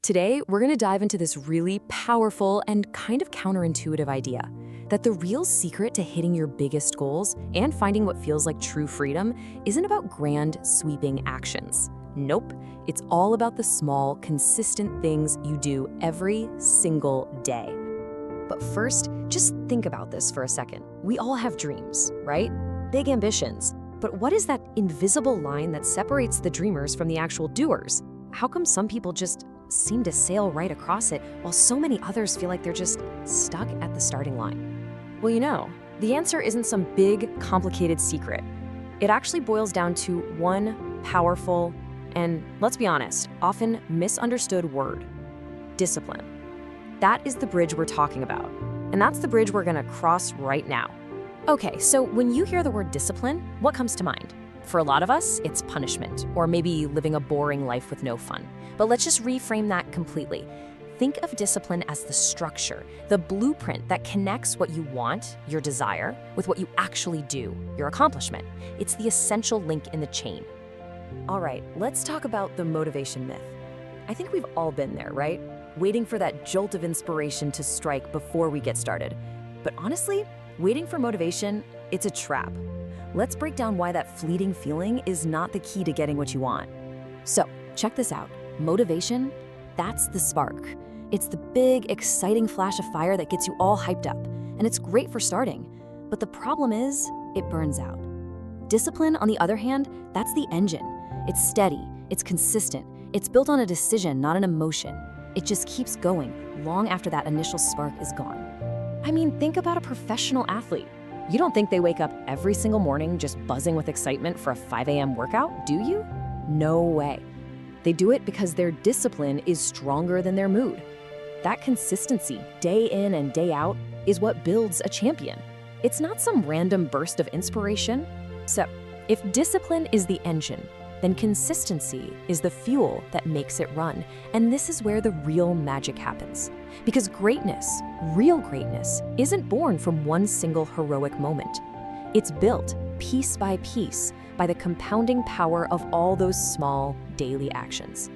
Today, we're going to dive into this really powerful and kind of counterintuitive idea that the real secret to hitting your biggest goals and finding what feels like true freedom isn't about grand, sweeping actions. Nope, it's all about the small, consistent things you do every single day. But first, just think about this for a second. We all have dreams, right? Big ambitions. But what is that invisible line that separates the dreamers from the actual doers? How come some people just seem to sail right across it, while so many others feel like they're just stuck at the starting line? Well, the answer isn't some big, complicated secret. It actually boils down to one powerful and, let's be honest, often misunderstood word: discipline. That is the bridge we're talking about, and that's the bridge we're gonna cross right now. Okay, so when you hear the word discipline, what comes to mind? For a lot of us, it's punishment, or maybe living a boring life with no fun. But let's just reframe that completely. Think of discipline as the structure, the blueprint that connects what you want, your desire, with what you actually do, your accomplishment. It's the essential link in the chain. All right, let's talk about the motivation myth. I think we've all been there, right? Waiting for that jolt of inspiration to strike before we get started. But honestly, waiting for motivation, it's a trap. Let's break down why that fleeting feeling is not the key to getting what you want. So, check this out. Motivation, that's the spark. It's the big, exciting flash of fire that gets you all hyped up, and it's great for starting. But the problem is, it burns out. Discipline, on the other hand, that's the engine. It's steady, it's consistent, it's built on a decision, not an emotion. It just keeps going long after that initial spark is gone. I mean, think about a professional athlete. You don't think they wake up every single morning just buzzing with excitement for a 5 a.m. workout, do you? No way. They do it because their discipline is stronger than their mood. That consistency, day in and day out, is what builds a champion. It's not some random burst of inspiration. So, if discipline is the engine, then consistency is the fuel that makes it run. And this is where the real magic happens. Because greatness, real greatness, isn't born from one single heroic moment. It's built piece by piece by the compounding power of all those small daily actions.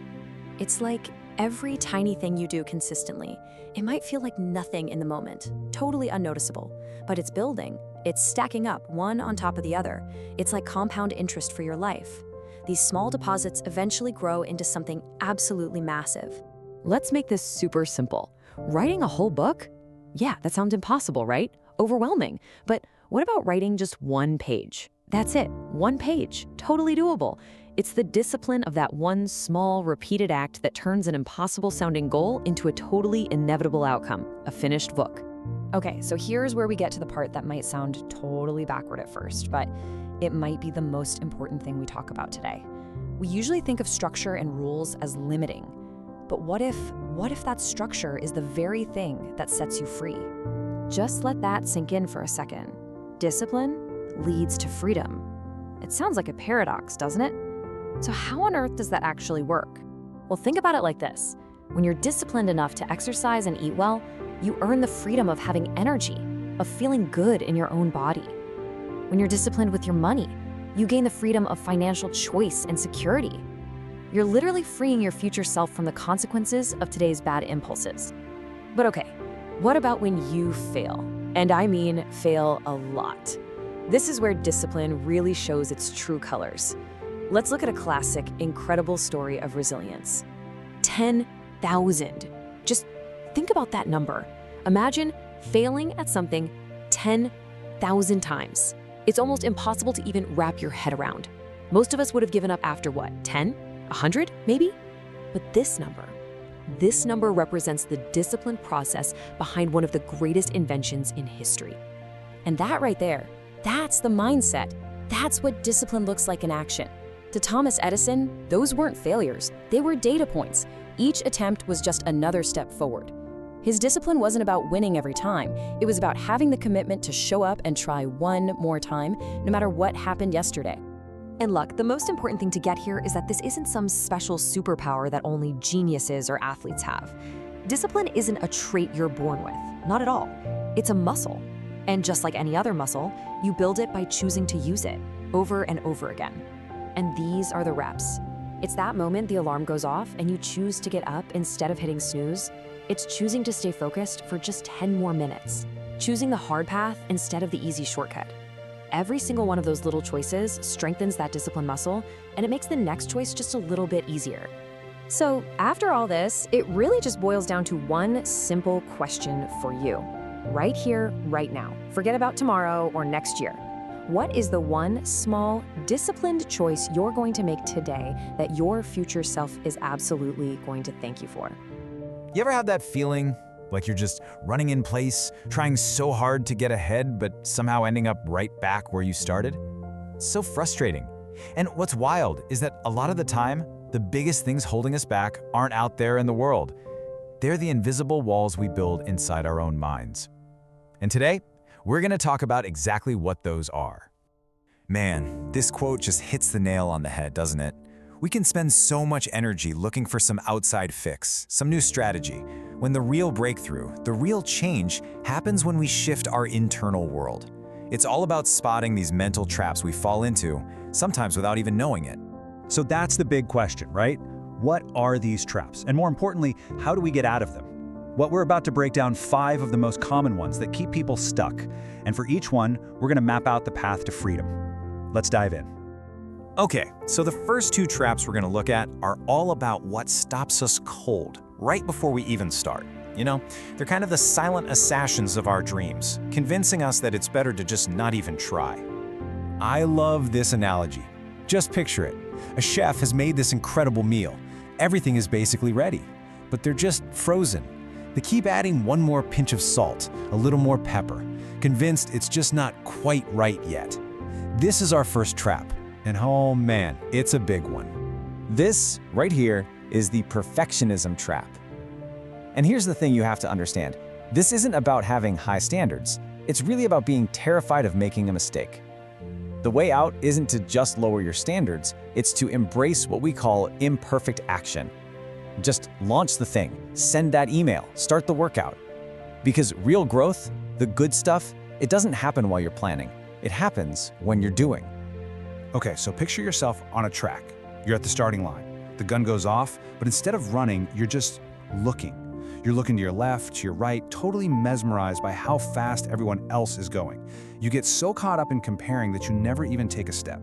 It's like every tiny thing you do consistently. It might feel like nothing in the moment, totally unnoticeable, but it's building. It's stacking up one on top of the other. It's like compound interest for your life. These small deposits eventually grow into something absolutely massive. Let's make this super simple. Writing a whole book? Yeah, that sounds impossible, right? Overwhelming. But what about writing just one page? That's it, one page, totally doable. It's the discipline of that one small, repeated act that turns an impossible-sounding goal into a totally inevitable outcome, a finished book. Okay, so here's where we get to the part that might sound totally backward at first, but it might be the most important thing we talk about today. We usually think of structure and rules as limiting, but what if that structure is the very thing that sets you free? Just let that sink in for a second. Discipline leads to freedom. It sounds like a paradox, doesn't it? So how on earth does that actually work? Well, think about it like this. When you're disciplined enough to exercise and eat well, you earn the freedom of having energy, of feeling good in your own body. When you're disciplined with your money, you gain the freedom of financial choice and security. You're literally freeing your future self from the consequences of today's bad impulses. But okay, what about when you fail? And I mean fail a lot. This is where discipline really shows its true colors. Let's look at a classic, incredible story of resilience. 10,000. Just think about that number. Imagine failing at something 10,000 times. It's almost impossible to even wrap your head around. Most of us would have given up after what, 10? 100, maybe? But this number represents the disciplined process behind one of the greatest inventions in history. And that right there, that's the mindset. That's what discipline looks like in action. To Thomas Edison, those weren't failures. They were data points. Each attempt was just another step forward. His discipline wasn't about winning every time. It was about having the commitment to show up and try one more time, no matter what happened yesterday. And look, the most important thing to get here is that this isn't some special superpower that only geniuses or athletes have. Discipline isn't a trait you're born with, not at all. It's a muscle. And just like any other muscle, you build it by choosing to use it over and over again. And these are the reps. It's that moment the alarm goes off and you choose to get up instead of hitting snooze. It's choosing to stay focused for just 10 more minutes. Choosing the hard path instead of the easy shortcut. Every single one of those little choices strengthens that discipline muscle, and it makes the next choice just a little bit easier. So after all this, it really just boils down to one simple question for you. Right here, right now. Forget about tomorrow or next year. What is the one small, disciplined choice you're going to make today that your future self is absolutely going to thank you for? You ever have that feeling like you're just running in place, trying so hard to get ahead, but somehow ending up right back where you started? It's so frustrating. And what's wild is that a lot of the time, the biggest things holding us back aren't out there in the world. They're the invisible walls we build inside our own minds. And today, we're going to talk about exactly what those are. Man, this quote just hits the nail on the head, doesn't it? We can spend so much energy looking for some outside fix, some new strategy, when the real breakthrough, the real change, happens when we shift our internal world. It's all about spotting these mental traps we fall into, sometimes without even knowing it. So that's the big question, right? What are these traps? And more importantly, how do we get out of them? What we're about to break down 5 of the most common ones that keep people stuck. And for each one, we're going to map out the path to freedom. Let's dive in. Okay, so the first 2 traps we're going to look at are all about what stops us cold right before we even start. You know, they're kind of the silent assassins of our dreams, convincing us that it's better to just not even try. I love this analogy. Just picture it. A chef has made this incredible meal. Everything is basically ready, but they're just frozen. They keep adding one more pinch of salt, a little more pepper, convinced it's just not quite right yet. This is our first trap, and oh man, it's a big one. This, right here, is the perfectionism trap. And here's the thing you have to understand. This isn't about having high standards. It's really about being terrified of making a mistake. The way out isn't to just lower your standards, it's to embrace what we call imperfect action. Just launch the thing, send that email, start the workout. Because real growth, the good stuff, it doesn't happen while you're planning. It happens when you're doing. Okay, so picture yourself on a track. You're at the starting line. The gun goes off, but instead of running, you're just looking. You're looking to your left, to your right, totally mesmerized by how fast everyone else is going. You get so caught up in comparing that you never even take a step.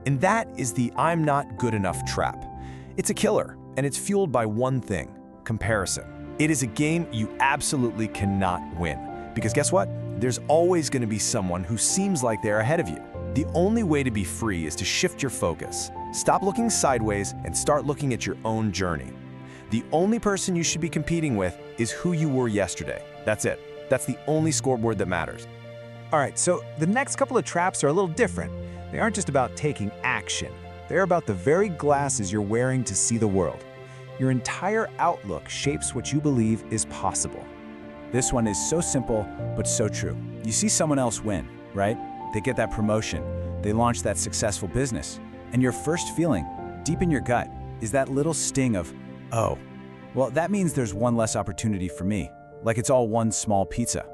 And that is the I'm not good enough trap. It's a killer, and it's fueled by one thing: comparison. It is a game you absolutely cannot win. Because guess what? There's always going to be someone who seems like they're ahead of you. The only way to be free is to shift your focus. Stop looking sideways and start looking at your own journey. The only person you should be competing with is who you were yesterday. That's it. That's the only scoreboard that matters. All right, so the next couple of traps are a little different. They aren't just about taking action. They're about the very glasses you're wearing to see the world. Your entire outlook shapes what you believe is possible. This one is so simple, but so true. You see someone else win, right? They get that promotion, they launch that successful business, and your first feeling, deep in your gut, is that little sting of, oh, well, that means there's one less opportunity for me, like it's all one small pizza.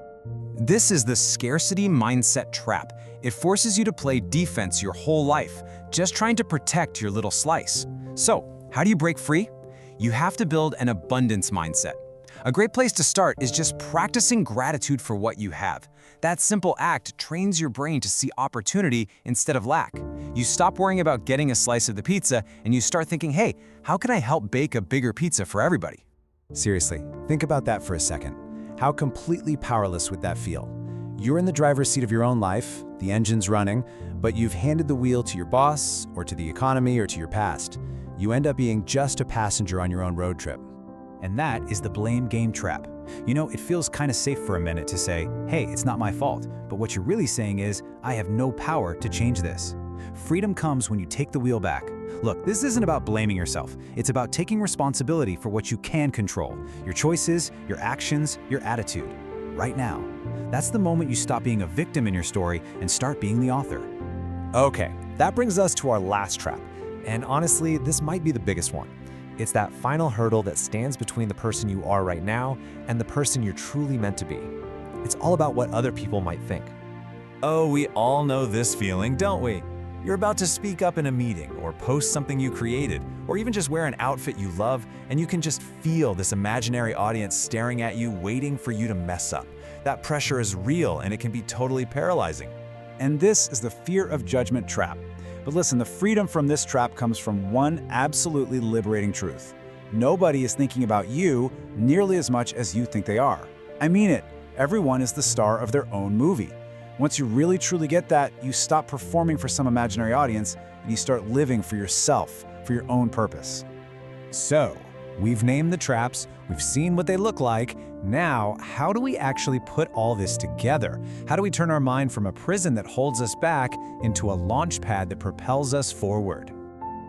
This is the scarcity mindset trap. It forces you to play defense your whole life, just trying to protect your little slice. So, how do you break free? You have to build an abundance mindset. A great place to start is just practicing gratitude for what you have. That simple act trains your brain to see opportunity instead of lack. You stop worrying about getting a slice of the pizza and you start thinking, hey, how can I help bake a bigger pizza for everybody? Seriously, think about that for a second. How completely powerless would that feel? You're in the driver's seat of your own life, the engine's running, but you've handed the wheel to your boss, or to the economy, or to your past. You end up being just a passenger on your own road trip. And that is the blame game trap. You know, it feels kind of safe for a minute to say, hey, it's not my fault. But what you're really saying is, I have no power to change this. Freedom comes when you take the wheel back. Look, this isn't about blaming yourself. It's about taking responsibility for what you can control. Your choices, your actions, your attitude. Right now. That's the moment you stop being a victim in your story and start being the author. Okay, that brings us to our last trap. And honestly, this might be the biggest one. It's that final hurdle that stands between the person you are right now and the person you're truly meant to be. It's all about what other people might think. Oh, we all know this feeling, don't we? You're about to speak up in a meeting or post something you created, or even just wear an outfit you love, and you can just feel this imaginary audience staring at you, waiting for you to mess up. That pressure is real, and it can be totally paralyzing. And this is the fear of judgment trap. But listen, the freedom from this trap comes from one absolutely liberating truth. Nobody is thinking about you nearly as much as you think they are. I mean it. Everyone is the star of their own movie. Once you really truly get that, you stop performing for some imaginary audience and you start living for yourself, for your own purpose. So, we've named the traps, we've seen what they look like. Now, how do we actually put all this together? How do we turn our mind from a prison that holds us back into a launch pad that propels us forward?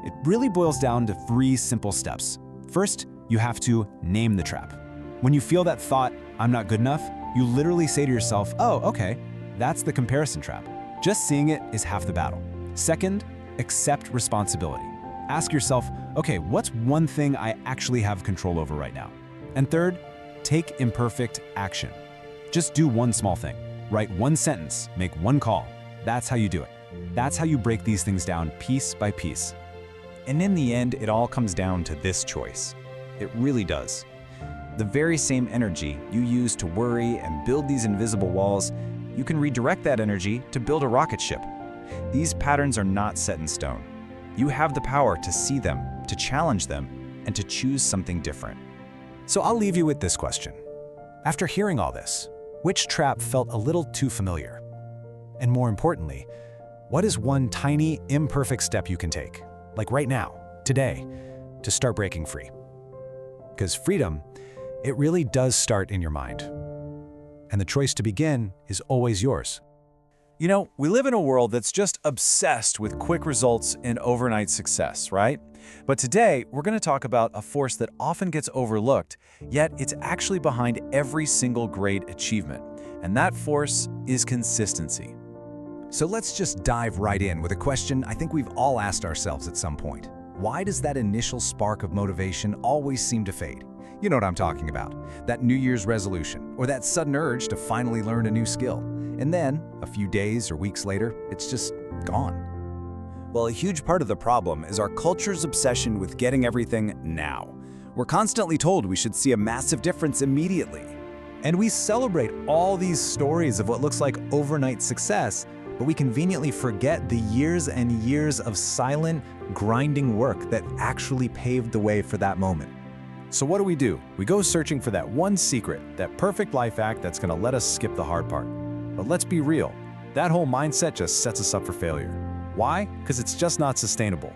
It really boils down to 3 simple steps. First, you have to name the trap. When you feel that thought, "I'm not good enough," you literally say to yourself, "Oh, okay, that's the comparison trap." Just seeing it is half the battle. Second, accept responsibility. Ask yourself, okay, what's one thing I actually have control over right now? And third, take imperfect action. Just do one small thing. Write one sentence, make one call. That's how you do it. That's how you break these things down piece by piece. And in the end, it all comes down to this choice. It really does. The very same energy you use to worry and build these invisible walls, you can redirect that energy to build a rocket ship. These patterns are not set in stone. You have the power to see them, to challenge them, and to choose something different. So I'll leave you with this question. After hearing all this, which trap felt a little too familiar? And more importantly, what is one tiny, imperfect step you can take, like right now, today, to start breaking free? Because freedom, it really does start in your mind. And the choice to begin is always yours. You know, we live in a world that's just obsessed with quick results and overnight success, right? But today, we're going to talk about a force that often gets overlooked, yet it's actually behind every single great achievement. And that force is consistency. So let's just dive right in with a question I think we've all asked ourselves at some point. Why does that initial spark of motivation always seem to fade? You know what I'm talking about. That New Year's resolution, or that sudden urge to finally learn a new skill. And then, a few days or weeks later, it's just gone. Well, a huge part of the problem is our culture's obsession with getting everything now. We're constantly told we should see a massive difference immediately. And we celebrate all these stories of what looks like overnight success, but we conveniently forget the years and years of silent, grinding work that actually paved the way for that moment. So what do? We go searching for that one secret, that perfect life hack that's going to let us skip the hard part. But let's be real, that whole mindset just sets us up for failure. Why? Because it's just not sustainable.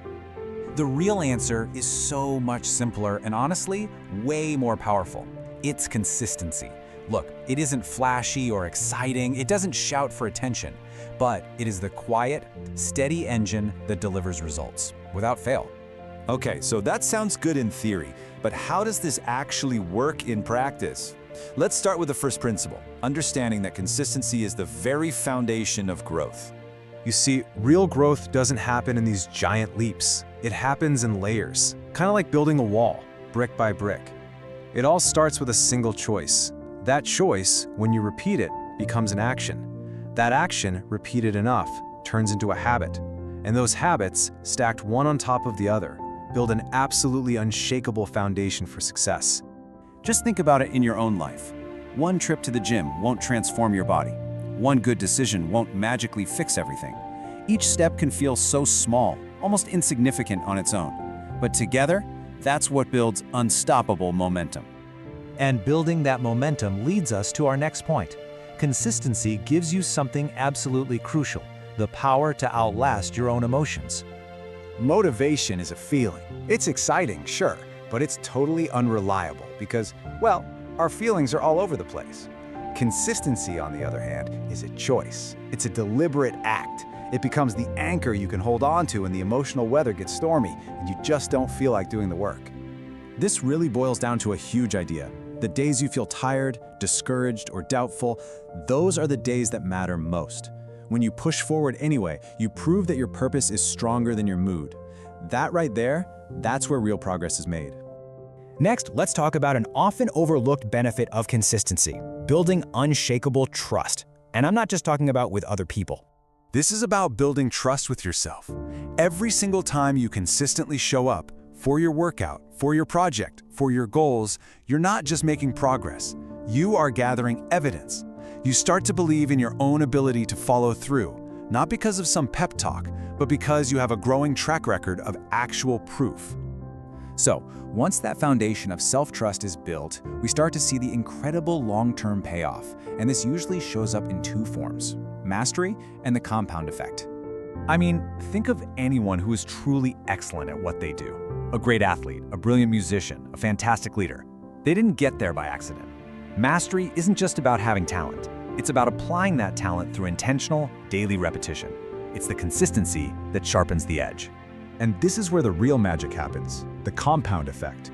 The real answer is so much simpler and honestly, way more powerful. It's consistency. Look, it isn't flashy or exciting, it doesn't shout for attention, but it is the quiet, steady engine that delivers results, without fail. Okay, so that sounds good in theory, but how does this actually work in practice? Let's start with the first principle, understanding that consistency is the very foundation of growth. You see, real growth doesn't happen in these giant leaps. It happens in layers, kind of like building a wall, brick by brick. It all starts with a single choice. That choice, when you repeat it, becomes an action. That action, repeated enough, turns into a habit. And those habits, stacked one on top of the other, build an absolutely unshakable foundation for success. Just think about it in your own life. One trip to the gym won't transform your body. One good decision won't magically fix everything. Each step can feel so small, almost insignificant on its own. But together, that's what builds unstoppable momentum. And building that momentum leads us to our next point. Consistency gives you something absolutely crucial, the power to outlast your own emotions. Motivation is a feeling. It's exciting, sure, but it's totally unreliable because, well, our feelings are all over the place. Consistency, on the other hand, is a choice. It's a deliberate act. It becomes the anchor you can hold on to when the emotional weather gets stormy and you just don't feel like doing the work. This really boils down to a huge idea. The days you feel tired, discouraged, or doubtful, those are the days that matter most. When you push forward anyway, you prove that your purpose is stronger than your mood. That right there, that's where real progress is made. Next, let's talk about an often overlooked benefit of consistency, building unshakable trust. And I'm not just talking about with other people. This is about building trust with yourself. Every single time you consistently show up for your workout, for your project, for your goals, you're not just making progress. You are gathering evidence. You start to believe in your own ability to follow through, not because of some pep talk, but because you have a growing track record of actual proof. So, once that foundation of self-trust is built, we start to see the incredible long-term payoff, and this usually shows up in two forms: mastery and the compound effect. I mean, think of anyone who is truly excellent at what they do. A great athlete, a brilliant musician, a fantastic leader. They didn't get there by accident. Mastery isn't just about having talent. It's about applying that talent through intentional, daily repetition. It's the consistency that sharpens the edge. And this is where the real magic happens, the compound effect.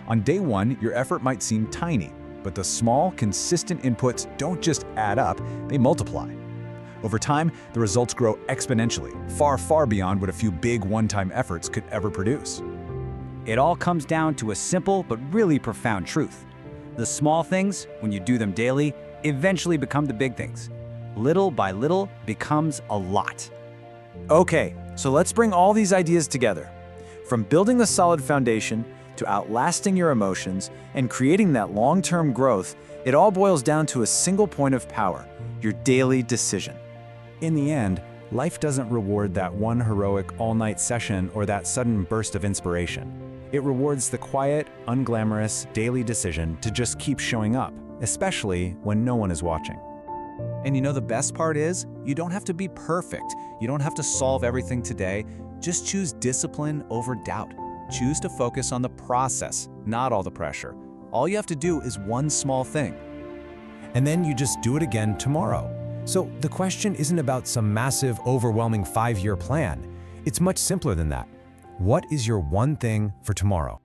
On day one, your effort might seem tiny, but the small, consistent inputs don't just add up, they multiply. Over time, the results grow exponentially, far, far beyond what a few big one-time efforts could ever produce. It all comes down to a simple but really profound truth. The small things, when you do them daily, eventually become the big things. Little by little becomes a lot. Okay, so let's bring all these ideas together. From building a solid foundation to outlasting your emotions and creating that long-term growth, it all boils down to a single point of power: your daily decision. In the end, life doesn't reward that one heroic all-night session or that sudden burst of inspiration. It rewards the quiet, unglamorous, daily decision to just keep showing up, especially when no one is watching. And you know the best part is, you don't have to be perfect. You don't have to solve everything today. Just choose discipline over doubt. Choose to focus on the process, not all the pressure. All you have to do is one small thing. And then you just do it again tomorrow. So the question isn't about some massive, overwhelming 5-year plan. It's much simpler than that. What is your one thing for tomorrow?